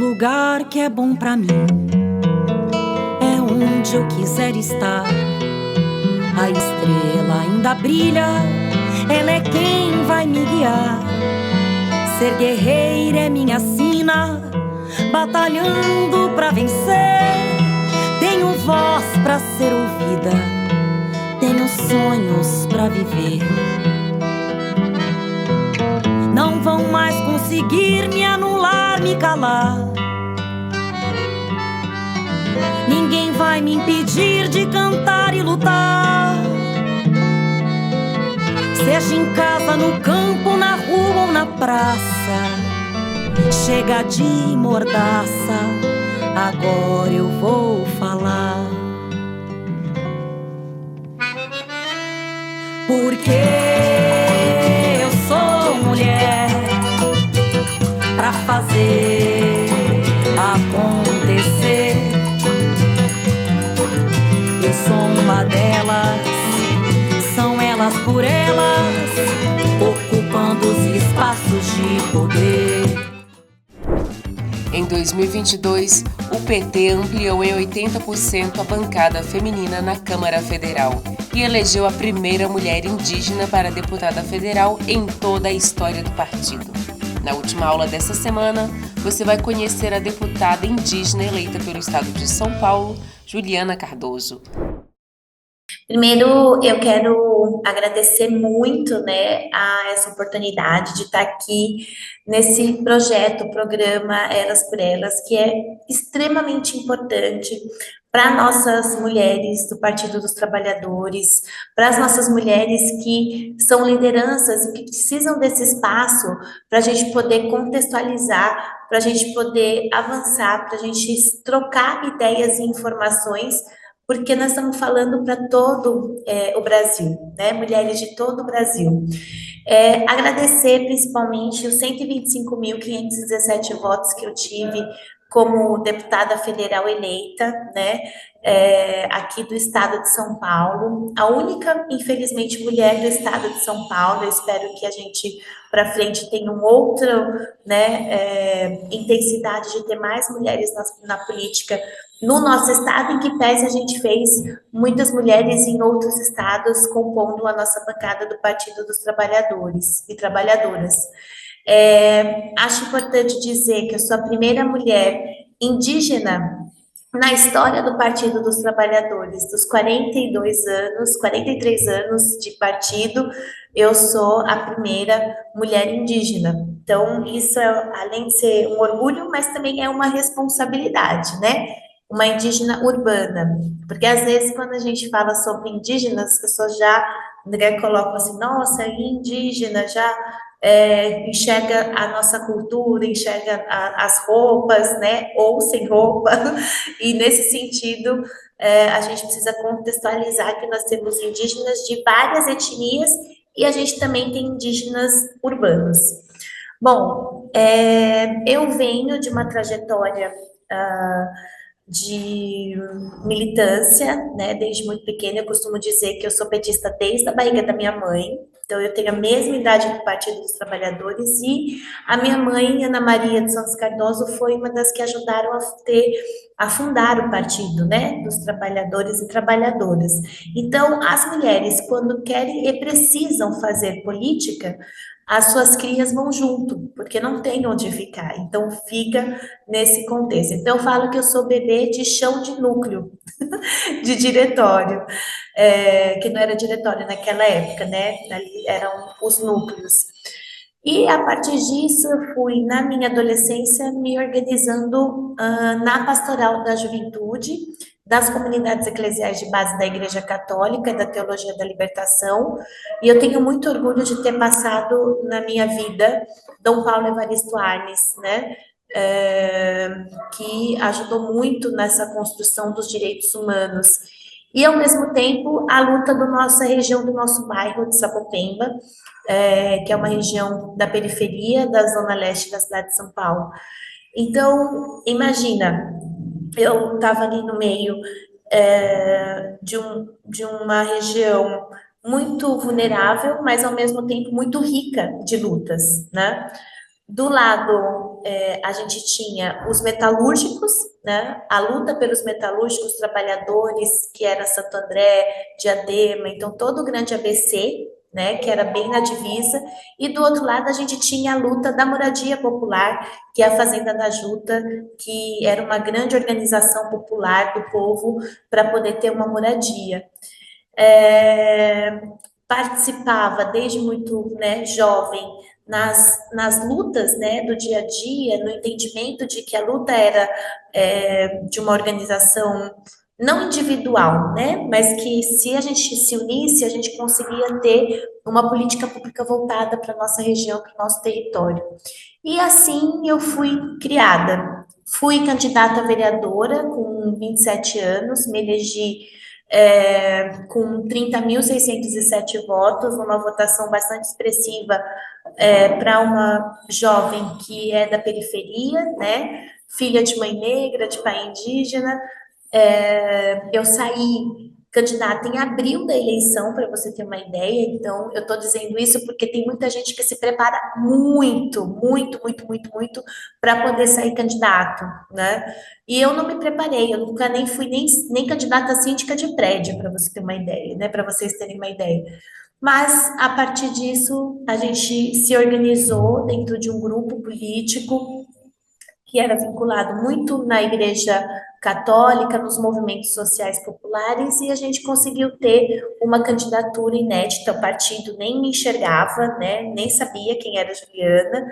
lugar que é bom pra mim é onde eu quiser estar. A estrela ainda brilha, ela é quem vai me guiar. Ser guerreira é minha sina, batalhando pra vencer. Tenho voz pra ser ouvida, tenho sonhos pra viver. Não vão mais conseguir me anular, me calar. Ninguém vai me impedir de cantar e lutar. Seja em casa, no campo, na rua ou na praça. Chega de mordaça, agora eu vou falar. Porque eu sou mulher pra fazer acontecer. Eu sou uma delas, são elas por elas, ocupando os espaços de poder. Em 2022, o PT ampliou em 80% a bancada feminina na Câmara Federal e elegeu a primeira mulher indígena para deputada federal em toda a história do partido. Na última aula dessa semana, você vai conhecer a deputada indígena eleita pelo estado de São Paulo, Juliana Cardoso. Primeiro, eu quero agradecer muito, né, a essa oportunidade de estar aqui nesse projeto, programa Elas por Elas, que é extremamente importante para nossas mulheres do Partido dos Trabalhadores, para as nossas mulheres que são lideranças e que precisam desse espaço para a gente poder contextualizar, para a gente poder avançar, para a gente trocar ideias e informações, porque nós estamos falando para todo o Brasil, né? Mulheres de todo o Brasil. Agradecer principalmente os 125.517 votos que eu tive como deputada federal eleita, né? Aqui do estado de São Paulo, a única, infelizmente, mulher do estado de São Paulo. Eu espero que a gente, para frente, tenha um outro, né, intensidade de ter mais mulheres na política no nosso estado, em que pese a gente fez muitas mulheres em outros estados compondo a nossa bancada do Partido dos Trabalhadores e Trabalhadoras. Acho importante dizer que eu sou a primeira mulher indígena na história do Partido dos Trabalhadores. Dos 43 anos de partido, eu sou a primeira mulher indígena. Então, isso além de ser um orgulho, mas também é uma responsabilidade, né? Uma indígena urbana, porque às vezes quando a gente fala sobre indígenas, as pessoas já colocam assim, nossa, indígena, já enxerga a nossa cultura, enxerga as roupas, né, ou sem roupa, e nesse sentido a gente precisa contextualizar que nós temos indígenas de várias etnias e a gente também tem indígenas urbanos. Bom, eu venho de uma trajetória de militância, né, desde muito pequena. Eu costumo dizer que eu sou petista desde a barriga da minha mãe, então eu tenho a mesma idade do Partido dos Trabalhadores, e a minha mãe, Ana Maria de Santos Cardoso, foi uma das que ajudaram a fundar o Partido, né, dos Trabalhadores e Trabalhadoras. Então, as mulheres, quando querem e precisam fazer política, as suas crias vão junto, porque não tem onde ficar, então fica nesse contexto. Então, eu falo que eu sou bebê de chão de núcleo, de diretório, que não era diretório naquela época, né? Ali eram os núcleos. E, a partir disso, eu fui, na minha adolescência, me organizando na Pastoral da Juventude, das comunidades eclesiais de base da Igreja Católica e da Teologia da Libertação, e eu tenho muito orgulho de ter passado na minha vida Dom Paulo Evaristo Arnes, né, que ajudou muito nessa construção dos direitos humanos, e ao mesmo tempo a luta da nossa região, do nosso bairro de Sapopemba, que é uma região da periferia da zona leste da cidade de São Paulo. Então, imagina, eu estava ali no meio de uma região muito vulnerável, mas ao mesmo tempo muito rica de lutas, né? Do lado, a gente tinha os metalúrgicos, né? A luta pelos metalúrgicos trabalhadores, que era Santo André, Diadema, então todo o grande ABC, né? Que era bem na divisa. E do outro lado, a gente tinha a luta da moradia popular, que é a Fazenda da Juta, que era uma grande organização popular do povo para poder ter uma moradia. É, participava desde muito, né, jovem nas lutas, né, do dia a dia, no entendimento de que a luta era de uma organização não individual, né, mas que se a gente se unisse, a gente conseguia ter uma política pública voltada para a nossa região, para o nosso território. E assim eu fui criada. Fui candidata a vereadora com 27 anos, me elegi com 30.607 votos, uma votação bastante expressiva para uma jovem que é da periferia, né? Filha de mãe negra, de pai indígena. Eu saí candidata em abril da eleição, para você ter uma ideia. Então, eu estou dizendo isso porque tem muita gente que se prepara muito, muito, muito, muito, muito para poder sair candidato, né? E eu não me preparei, eu nunca nem fui nem candidata a síndica de prédio, para você ter uma ideia, né? Para vocês terem uma ideia. Mas, a partir disso, a gente se organizou dentro de um grupo político que era vinculado muito na Igreja Católica, nos movimentos sociais populares, e a gente conseguiu ter uma candidatura inédita. O partido nem me enxergava, né? Nem sabia quem era a Juliana,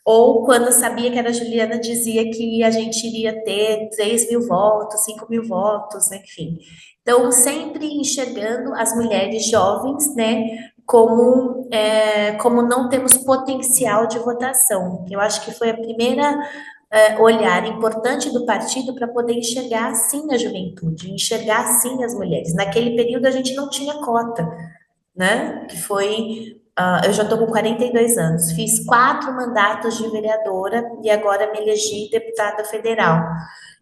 ou quando sabia que era a Juliana, dizia que a gente iria ter 3.000 votos, 5.000 votos, enfim. Então, sempre enxergando as mulheres jovens, né, como não temos potencial de votação. Eu acho que foi a primeira olhar importante do partido para poder enxergar sim a juventude, enxergar sim as mulheres. Naquele período a gente não tinha cota, né? Que foi. Eu já estou com 42 anos, fiz 4 mandatos de vereadora e agora me elegi deputada federal.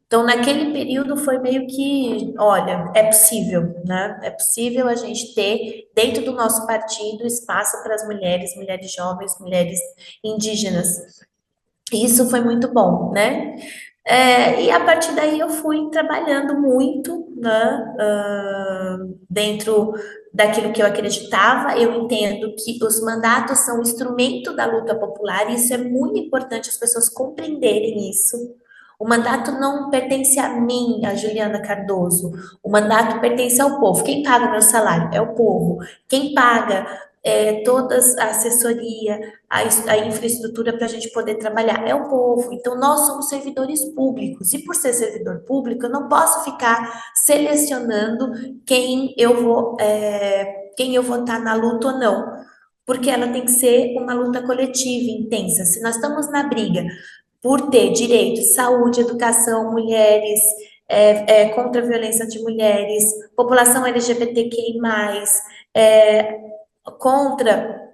Então, naquele período foi meio que, olha, é possível, né? É possível a gente ter dentro do nosso partido espaço para as mulheres, mulheres jovens, mulheres indígenas. Isso foi muito bom, né? E a partir daí eu fui trabalhando muito, né, dentro daquilo que eu acreditava. Eu entendo que os mandatos são um instrumento da luta popular, e isso é muito importante as pessoas compreenderem isso. O mandato não pertence a mim, a Juliana Cardoso. O mandato pertence ao povo. Quem paga o meu salário é o povo. Quem paga toda a assessoria, a infraestrutura para a gente poder trabalhar é o povo. Então, nós somos servidores públicos. E por ser servidor público, eu não posso ficar selecionando quem eu vou estar na luta ou não, porque ela tem que ser uma luta coletiva, intensa. Se nós estamos na briga por ter direitos, saúde, educação, mulheres, contra a violência de mulheres, população LGBTQI+, contra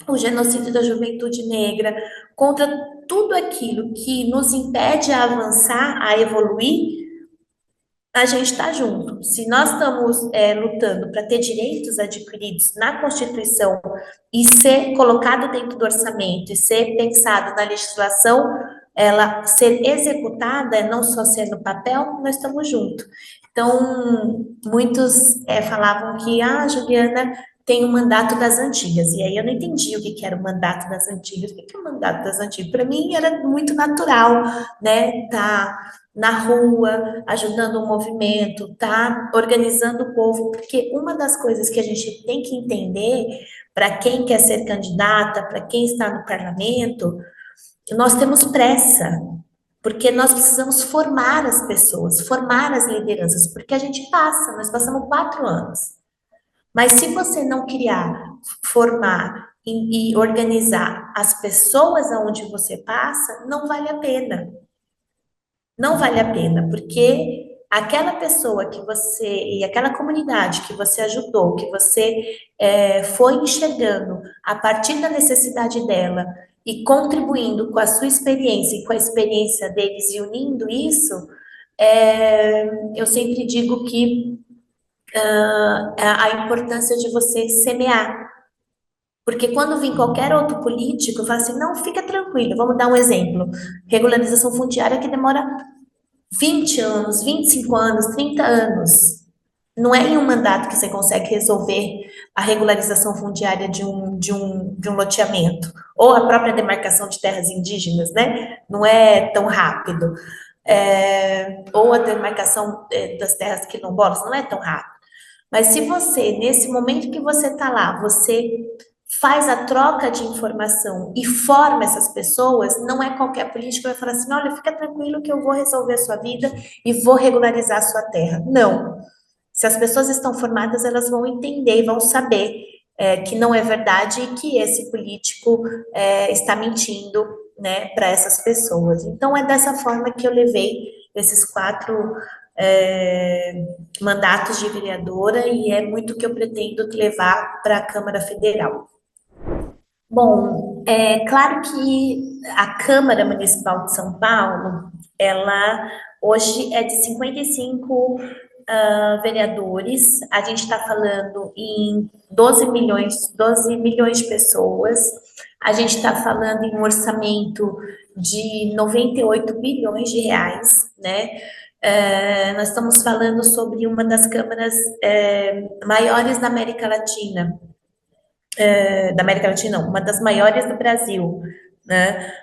o genocídio da juventude negra, contra tudo aquilo que nos impede a avançar, a evoluir, a gente está junto. Se nós estamos lutando para ter direitos adquiridos na Constituição e ser colocado dentro do orçamento e ser pensado na legislação, ela ser executada, não só ser no papel, nós estamos juntos. Então, muitos falavam que Juliana tem o mandato das antigas, e aí eu não entendi o que era o mandato das antigas. O que é o mandato das antigas? Para mim era muito natural, né, tá na rua, ajudando o movimento, tá organizando o povo, porque uma das coisas que a gente tem que entender para quem quer ser candidata, para quem está no parlamento, nós temos pressa, porque nós precisamos formar as pessoas, formar as lideranças, porque a gente passa, nós passamos 4 anos. Mas se você não criar, formar e organizar as pessoas aonde você passa, não vale a pena. Não vale a pena, porque aquela pessoa que você e aquela comunidade que você ajudou, que você foi enxergando a partir da necessidade dela e contribuindo com a sua experiência e com a experiência deles e unindo isso, eu sempre digo que a importância de você semear, Porque quando vem qualquer outro político, fala assim, não, fica tranquilo, vamos dar um exemplo. Regularização fundiária que demora 20 anos, 25 anos, 30 anos. Não é em um mandato que você consegue resolver a regularização fundiária de um loteamento, ou a própria demarcação de terras indígenas, né? Não é tão rápido. Ou a demarcação das terras quilombolas, não é tão rápido. Mas se você, nesse momento que você está lá, você faz a troca de informação e forma essas pessoas, não é qualquer político que vai falar assim, olha, fica tranquilo que eu vou resolver a sua vida e vou regularizar a sua terra. Não. Se as pessoas estão formadas, elas vão entender e vão saber que não é verdade e que esse político está mentindo, né, para essas pessoas. Então, é dessa forma que eu levei esses 4 mandatos de vereadora e é muito que eu pretendo levar para a Câmara Federal. Bom, é claro que a Câmara Municipal de São Paulo, ela hoje é de 55 vereadores, a gente está falando em 12 milhões de pessoas, a gente está falando em um orçamento de 98 bilhões de reais, né? Nós estamos falando sobre uma das câmaras maiores da América Latina, não, uma das maiores do Brasil, né?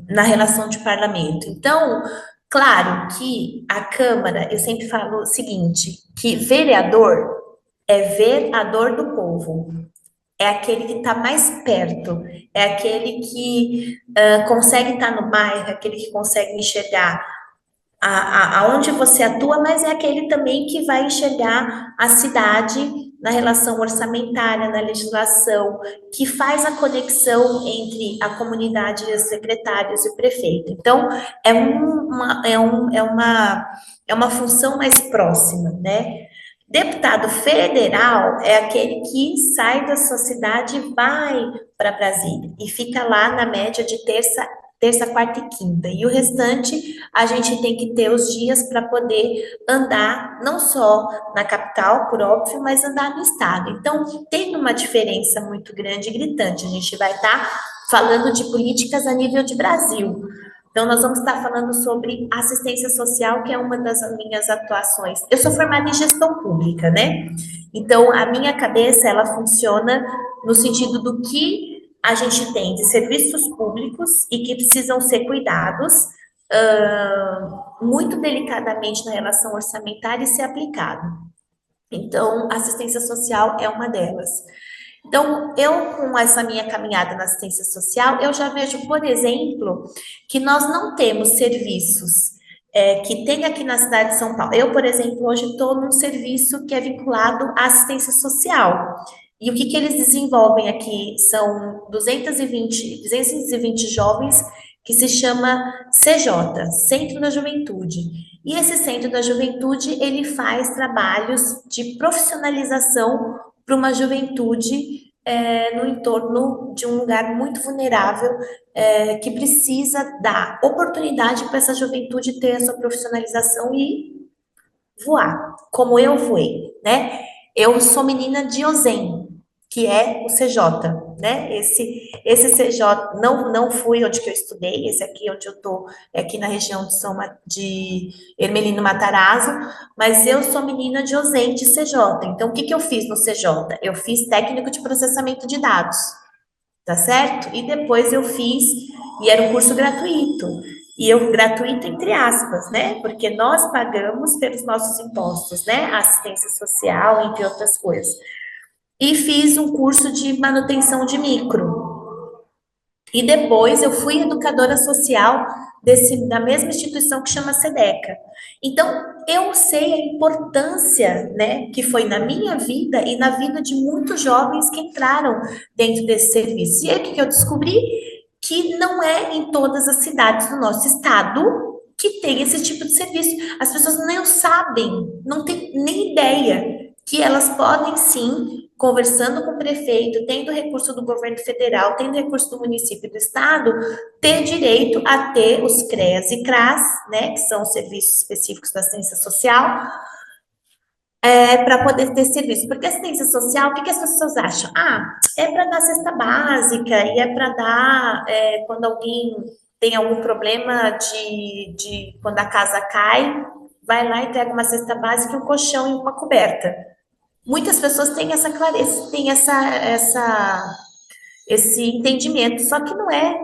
Na relação de parlamento. Então, claro que a Câmara, eu sempre falo o seguinte, que vereador é ver a dor do povo, é aquele que está mais perto, é aquele que consegue estar no bairro, é aquele que consegue enxergar aonde você atua, mas é aquele também que vai enxergar a cidade na relação orçamentária, na legislação, que faz a conexão entre a comunidade e os secretários e o prefeito. Então, é uma função mais próxima, né? Deputado federal é aquele que sai da sua cidade e vai para Brasília e fica lá na média de terça, quarta e quinta. E o restante, a gente tem que ter os dias para poder andar, não só na capital, por óbvio, mas andar no estado. Então, tem uma diferença muito grande e gritante. A gente vai estar falando de políticas a nível de Brasil. Então, nós vamos estar falando sobre assistência social, que é uma das minhas atuações. Eu sou formada em gestão pública, né? Então, a minha cabeça, ela funciona no sentido do que a gente tem de serviços públicos e que precisam ser cuidados muito delicadamente na relação orçamentária e ser aplicado. Então, assistência social é uma delas. Então, eu, com essa minha caminhada na assistência social, eu já vejo, por exemplo, que nós não temos serviços que tem aqui na cidade de São Paulo. Eu, por exemplo, hoje estou num serviço que é vinculado à assistência social. E o que eles desenvolvem aqui são 220 jovens que se chama CJ, Centro da Juventude. E esse Centro da Juventude, ele faz trabalhos de profissionalização para uma juventude no entorno de um lugar muito vulnerável, que precisa dar oportunidade para essa juventude ter a sua profissionalização e voar, como eu voei, né? Eu sou menina de Osem, que é o CJ, né? Esse CJ, não fui onde que eu estudei, esse aqui onde eu tô, é aqui na região de Ermelino Matarazzo, mas eu sou menina de Osem, de CJ. Então, o que eu fiz no CJ? Eu fiz técnico de processamento de dados, tá certo? E depois eu fiz, e era um curso gratuito, e eu, gratuito entre aspas, né? Porque nós pagamos pelos nossos impostos, né? Assistência social, entre outras coisas. E fiz um curso de manutenção de micro. E depois eu fui educadora social da mesma instituição que chama SEDECA. Então, eu sei a importância, né, que foi na minha vida e na vida de muitos jovens que entraram dentro desse serviço. E aí, o que eu descobri? Que não é em todas as cidades do nosso estado que tem esse tipo de serviço. As pessoas nem sabem, não têm nem ideia que elas podem sim, conversando com o prefeito, tendo recurso do governo federal, tendo recurso do município e do estado, ter direito a ter os CREAS e CRAS, né, que são os serviços específicos da assistência social, para poder ter serviço. Porque assistência social, o que, que as pessoas acham? Ah, é para dar cesta básica, e é para dar quando alguém tem algum problema de quando a casa cai, vai lá e entrega uma cesta básica, um colchão e uma coberta. Muitas pessoas têm essa clareza, têm esse entendimento, só que não é.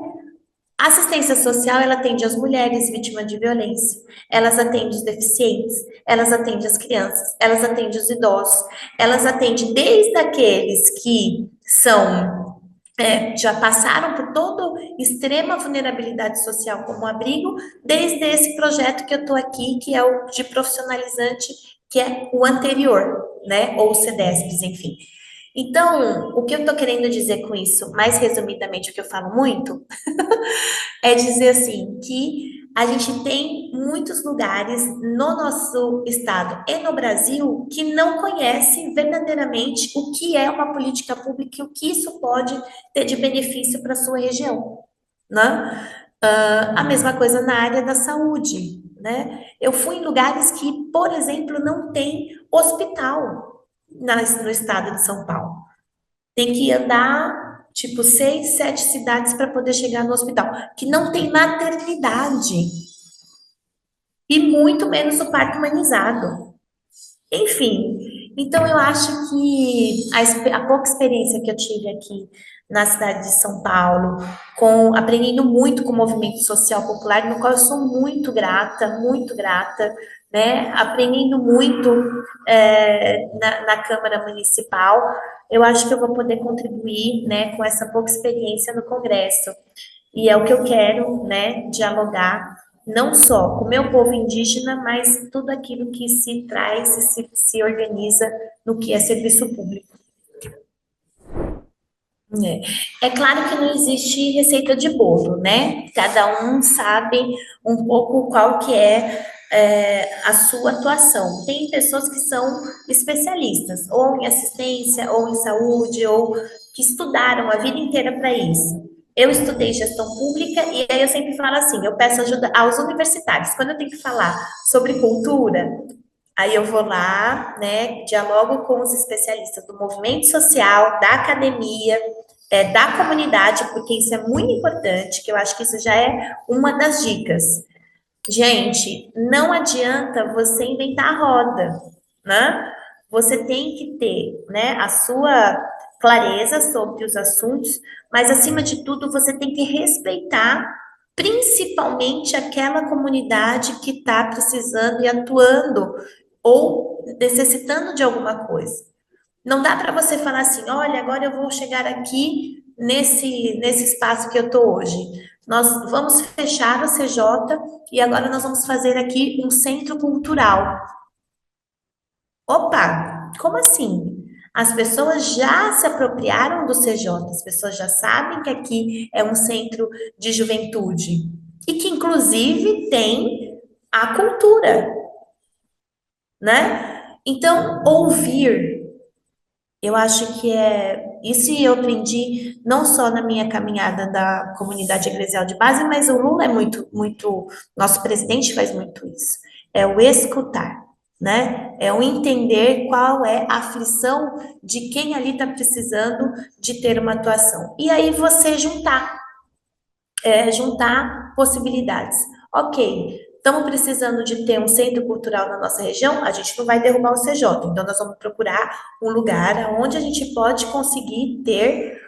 A assistência social, ela atende as mulheres vítimas de violência, elas atendem os deficientes, elas atendem as crianças, elas atendem os idosos, elas atendem desde aqueles que são já passaram por toda extrema vulnerabilidade social como abrigo, desde esse projeto que eu estou aqui, que é o de profissionalizante, que é o anterior, né? Ou o CEDESPs, enfim. Então, o que eu estou querendo dizer com isso, mais resumidamente, o que eu falo muito, é dizer assim, que a gente tem muitos lugares no nosso estado e no Brasil que não conhecem verdadeiramente o que é uma política pública e o que isso pode ter de benefício para a sua região, né? A mesma coisa na área da saúde, né? Eu fui em lugares que, por exemplo, não tem hospital no estado de São Paulo. Tem que andar, tipo, 6, 7 cidades para poder chegar no hospital, que não tem maternidade, e muito menos o parto humanizado. Enfim, então eu acho que a pouca experiência que eu tive aqui na cidade de São Paulo, aprendendo muito com o movimento social popular, no qual eu sou muito grata, né? Aprendendo muito na Câmara Municipal, eu acho que eu vou poder contribuir, né, com essa pouca experiência no Congresso. E é o que eu quero, né, dialogar não só com o meu povo indígena, mas tudo aquilo que se traz e se organiza no que é serviço público. É claro que não existe receita de bolo, né? Cada um sabe um pouco qual que a sua atuação. Tem pessoas que são especialistas, ou em assistência, ou em saúde, ou que estudaram a vida inteira para isso. Eu estudei gestão pública e aí eu sempre falo assim, eu peço ajuda aos universitários. Quando eu tenho que falar sobre cultura, aí eu vou lá, né, dialogo com os especialistas do movimento social, da academia, da comunidade, porque isso é muito importante, que eu acho que isso já é uma das dicas. Gente, não adianta você inventar a roda, né? Você tem que ter, né, a sua clareza sobre os assuntos, mas acima de tudo você tem que respeitar principalmente aquela comunidade que está precisando e atuando ou necessitando de alguma coisa. Não dá para você falar assim, olha, agora eu vou chegar aqui nesse espaço que eu estou hoje. Nós vamos fechar a CJ e agora nós vamos fazer aqui um centro cultural. Opa, como assim? As pessoas já se apropriaram do CJ, as pessoas já sabem que aqui é um centro de juventude e que inclusive tem a cultura, né? Então, ouvir, eu acho que isso eu aprendi não só na minha caminhada da comunidade eclesial de base, mas o Lula é muito, nosso presidente faz muito isso. É o escutar, né? É o entender qual é a aflição de quem ali está precisando de ter uma atuação. E aí você juntar possibilidades. Ok, estamos precisando de ter um centro cultural na nossa região, a gente não vai derrubar o CJ, então nós vamos procurar um lugar onde a gente pode conseguir ter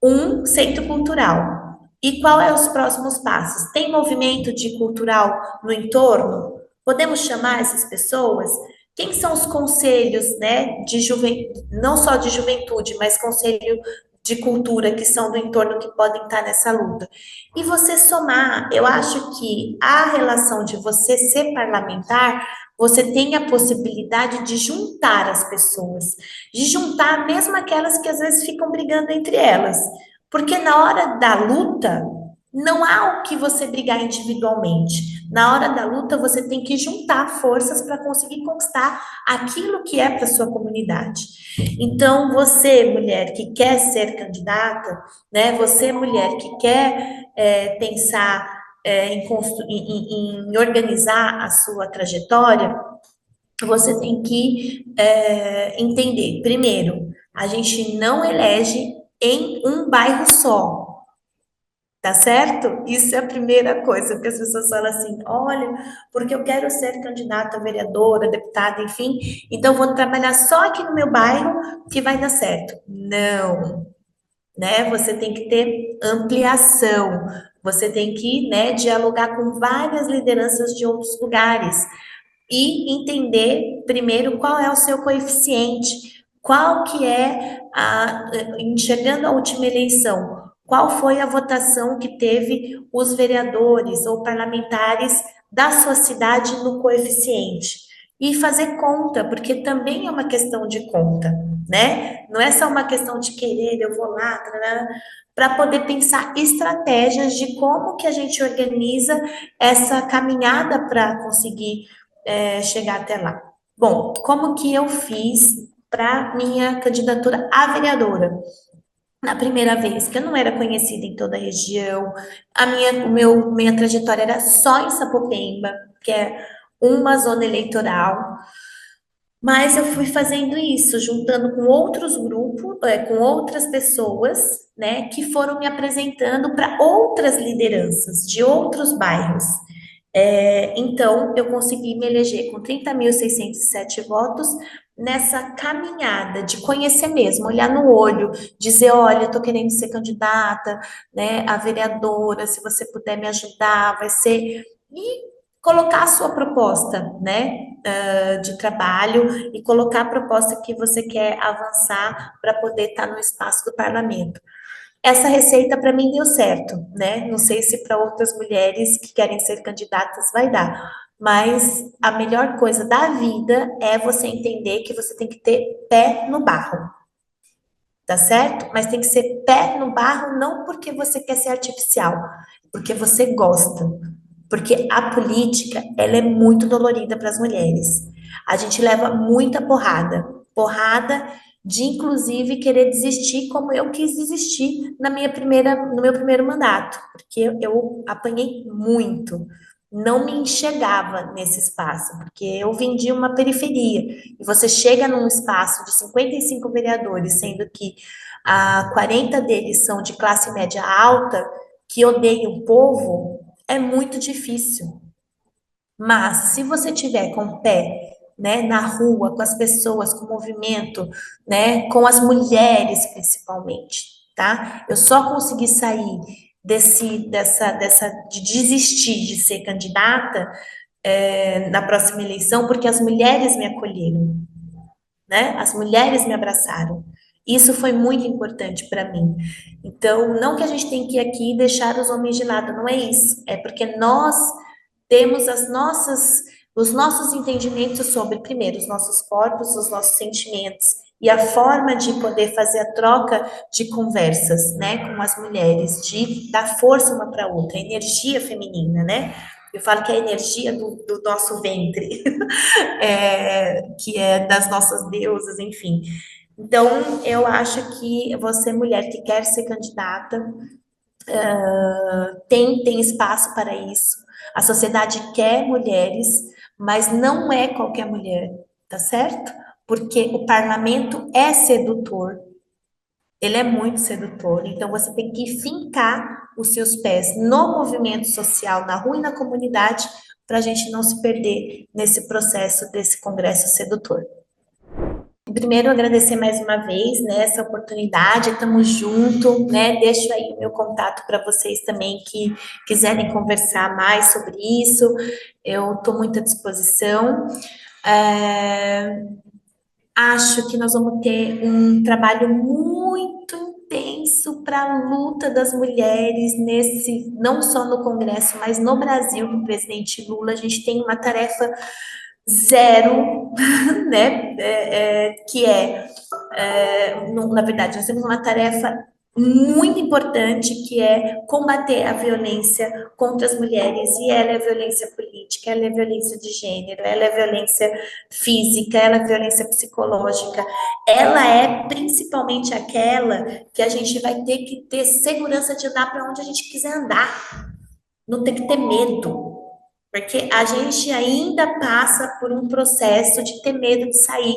um centro cultural. E qual é os próximos passos? Tem movimento de cultural no entorno? Podemos chamar essas pessoas? Quem são os conselhos, né, de juventude, não só de juventude, mas conselho de cultura que são do entorno que podem estar nessa luta? E você somar, eu acho que a relação de você ser parlamentar, você tem a possibilidade de juntar as pessoas, de juntar mesmo aquelas que às vezes ficam brigando entre elas. Porque na hora da luta, não há o que você brigar individualmente. Na hora da luta, você tem que juntar forças para conseguir conquistar aquilo que é para sua comunidade. Então, você, mulher que quer ser candidata, né? Você, mulher que quer pensar em organizar a sua trajetória, você tem que entender. Primeiro, a gente não elege em um bairro só. Tá certo? Isso é a primeira coisa, porque as pessoas falam assim: olha, porque eu quero ser candidata a vereadora, deputada, enfim, então vou trabalhar só aqui no meu bairro que vai dar certo. Não, né? Você tem que ter ampliação, você tem que, né, dialogar com várias lideranças de outros lugares e entender primeiro qual é o seu coeficiente, qual que é enxergando a última eleição, qual foi a votação que teve os vereadores ou parlamentares da sua cidade no coeficiente. E fazer conta, porque também é uma questão de conta, né? Não é só uma questão de querer, eu vou lá, para poder pensar estratégias de como que a gente organiza essa caminhada para conseguir chegar até lá. Bom, como que eu fiz para minha candidatura a vereadora? Na primeira vez, que eu não era conhecida em toda a região, minha trajetória era só em Sapopemba, que é uma zona eleitoral, mas eu fui fazendo isso, juntando com outros grupos, com outras pessoas, né, que foram me apresentando para outras lideranças de outros bairros. Então, eu consegui me eleger com 30.607 votos nessa caminhada de conhecer mesmo, olhar no olho, dizer, olha, eu estou querendo ser candidata, né, a vereadora, se você puder me ajudar, vai ser... E colocar a sua proposta, né, de trabalho e colocar a proposta que você quer avançar para poder estar no espaço do parlamento. Essa receita para mim deu certo, né? Não sei se para outras mulheres que querem ser candidatas vai dar, mas a melhor coisa da vida é você entender que você tem que ter pé no barro, tá certo? Mas tem que ser pé no barro não porque você quer ser artificial, porque você gosta. Porque a política, ela é muito dolorida para as mulheres. A gente leva muita porrada, porrada de inclusive querer desistir, como eu quis desistir no meu primeiro mandato, porque eu apanhei muito, não me enxergava nesse espaço, porque eu vim de uma periferia, e você chega num espaço de 55 vereadores, sendo que 40 deles são de classe média alta, que odeiam o povo, é muito difícil. Mas se você tiver com o pé, né, na rua, com as pessoas, com o movimento, né, com as mulheres principalmente, tá? Eu só consegui sair de desistir de ser candidata na próxima eleição porque as mulheres me acolheram, né? As mulheres me abraçaram. Isso foi muito importante para mim. Então, não que a gente tem que ir aqui e deixar os homens de lado, não é isso. É porque nós temos os nossos entendimentos sobre, primeiro, os nossos corpos, os nossos sentimentos e a forma de poder fazer a troca de conversas, né, com as mulheres, de dar força uma para outra, a energia feminina, né? Eu falo que é a energia do nosso ventre, que é das nossas deusas, enfim. Então, eu acho que você, mulher que quer ser candidata, tem espaço para isso. A sociedade quer mulheres, mas não é qualquer mulher, tá certo? Porque o parlamento é sedutor, ele é muito sedutor, então você tem que fincar os seus pés no movimento social, na rua e na comunidade, para a gente não se perder nesse processo desse congresso sedutor. Primeiro, agradecer mais uma vez, né, essa oportunidade, estamos junto, né, deixo aí o meu contato para vocês também que quiserem conversar mais sobre isso, eu estou muito à disposição. Acho que nós vamos ter um trabalho muito intenso para a luta das mulheres não só no Congresso, mas no Brasil, com o presidente Lula, a gente tem uma tarefa zero, né? Na verdade, nós temos uma tarefa muito importante que é combater a violência contra as mulheres, e ela é violência política, ela é violência de gênero, ela é violência física, ela é violência psicológica, ela é principalmente aquela que a gente vai ter que ter segurança de andar para onde a gente quiser andar, não tem que ter medo, porque a gente ainda passa por um processo de ter medo de sair.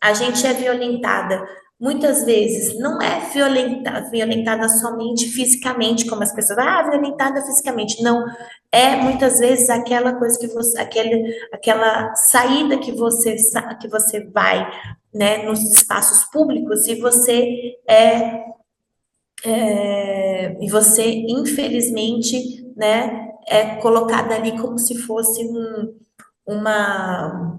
A gente é violentada. Muitas vezes não é violentada somente fisicamente, como as pessoas, violentada fisicamente. Não, é muitas vezes aquela coisa que você, aquela saída que você vai, né, nos espaços públicos e você, infelizmente, né, é colocada ali como se fosse uma,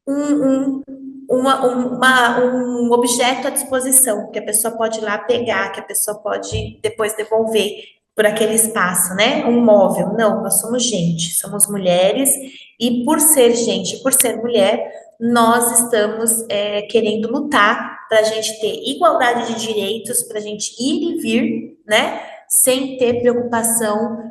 um, um objeto à disposição, que a pessoa pode ir lá pegar, que a pessoa pode depois devolver por aquele espaço, né? Um móvel. Não, nós somos gente, somos mulheres, e por ser gente, por ser mulher, nós estamos querendo lutar para a gente ter igualdade de direitos, para a gente ir e vir, né? Sem ter preocupação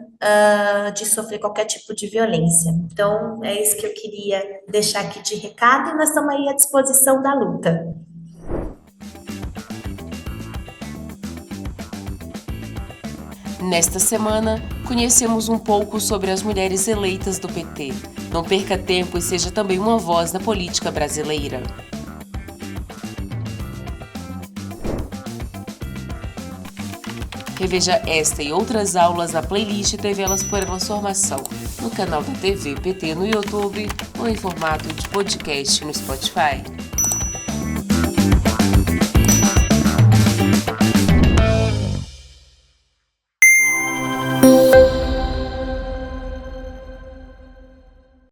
de sofrer qualquer tipo de violência. Então, é isso que eu queria deixar aqui de recado, e nós estamos aí à disposição da luta. Nesta semana, conhecemos um pouco sobre as mulheres eleitas do PT. Não perca tempo e seja também uma voz na política brasileira. Reveja esta e outras aulas na playlist TV Elas por Elas Formação, no canal da TV PT no YouTube ou em formato de podcast no Spotify.